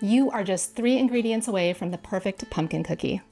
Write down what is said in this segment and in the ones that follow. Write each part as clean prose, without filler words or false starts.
You are just 3 ingredients away from the perfect pumpkin cookie.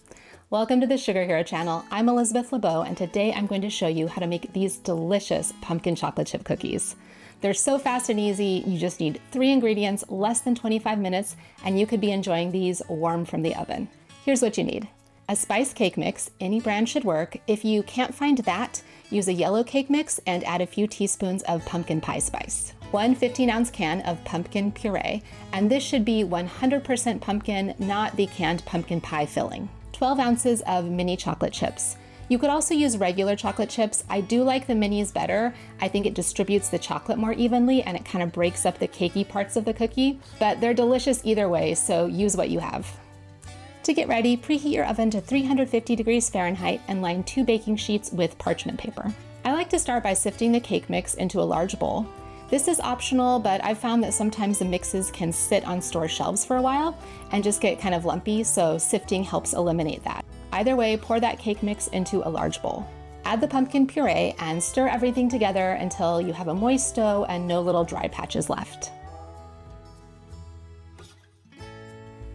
Welcome to the SugarHero channel. I'm Elizabeth LaBau, and today I'm going to show you how to make these delicious pumpkin chocolate chip cookies. They're so fast and easy. You just need 3 ingredients, less than 25 minutes, and you could be enjoying these warm from the oven. Here's what you need. A spice cake mix, any brand should work. If you can't find that, use a yellow cake mix and add a few teaspoons of pumpkin pie spice. 1 15-ounce can of pumpkin puree, and this should be 100% pumpkin, not the canned pumpkin pie filling. 12 ounces of mini chocolate chips. You could also use regular chocolate chips. I do like the minis better. I think it distributes the chocolate more evenly and it kind of breaks up the cakey parts of the cookie, but they're delicious either way, so use what you have. To get ready, preheat your oven to 350 degrees Fahrenheit and line 2 baking sheets with parchment paper. I like to start by sifting the cake mix into a large bowl. This is optional, but I've found that sometimes the mixes can sit on store shelves for a while and just get kind of lumpy, so sifting helps eliminate that. Either way, pour that cake mix into a large bowl. Add the pumpkin puree and stir everything together until you have a moist dough and no little dry patches left.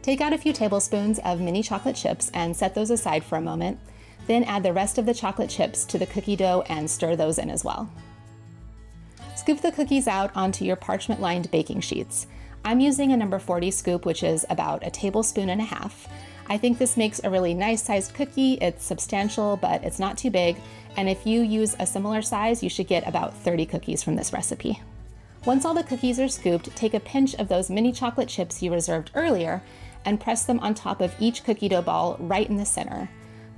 Take out a few tablespoons of mini chocolate chips and set those aside for a moment. Then add the rest of the chocolate chips to the cookie dough and stir those in as well. Scoop the cookies out onto your parchment-lined baking sheets. I'm using a number 40 scoop, which is about a tablespoon and a half. I think this makes a really nice sized cookie. It's substantial, but it's not too big. And if you use a similar size, you should get about 30 cookies from this recipe. Once all the cookies are scooped, take a pinch of those mini chocolate chips you reserved earlier and press them on top of each cookie dough ball right in the center.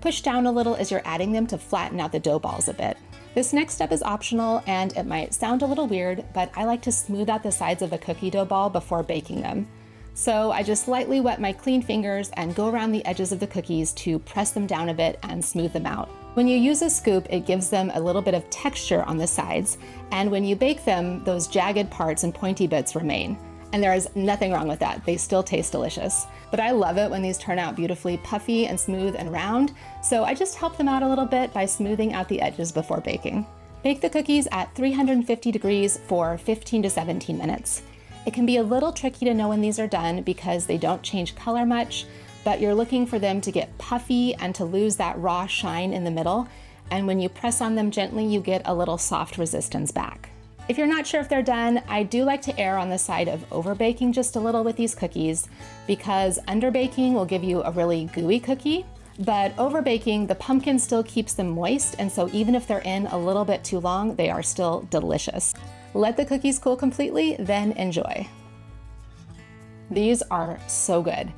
Push down a little as you're adding them to flatten out the dough balls a bit. This next step is optional and it might sound a little weird, but I like to smooth out the sides of a cookie dough ball before baking them. So I just lightly wet my clean fingers and go around the edges of the cookies to press them down a bit and smooth them out. When you use a scoop, it gives them a little bit of texture on the sides, and when you bake them, those jagged parts and pointy bits remain. And there is nothing wrong with that. They still taste delicious. But I love it when these turn out beautifully puffy and smooth and round, so I just help them out a little bit by smoothing out the edges before baking. Bake the cookies at 350 degrees for 15 to 17 minutes. It can be a little tricky to know when these are done because they don't change color much, but you're looking for them to get puffy and to lose that raw shine in the middle, and when you press on them gently, you get a little soft resistance back. If you're not sure if they're done, I do like to err on the side of overbaking just a little with these cookies because underbaking will give you a really gooey cookie, but overbaking, the pumpkin still keeps them moist, and so even if they're in a little bit too long, they are still delicious. Let the cookies cool completely, then enjoy. These are so good.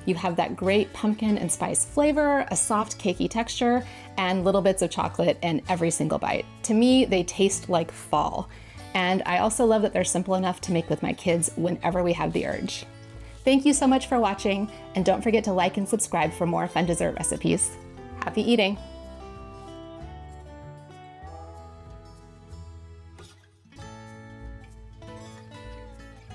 You have that great pumpkin and spice flavor, a soft cakey texture, and little bits of chocolate in every single bite. To me, they taste like fall. And I also love that they're simple enough to make with my kids whenever we have the urge. Thank you so much for watching, and don't forget to like and subscribe for more fun dessert recipes. Happy eating!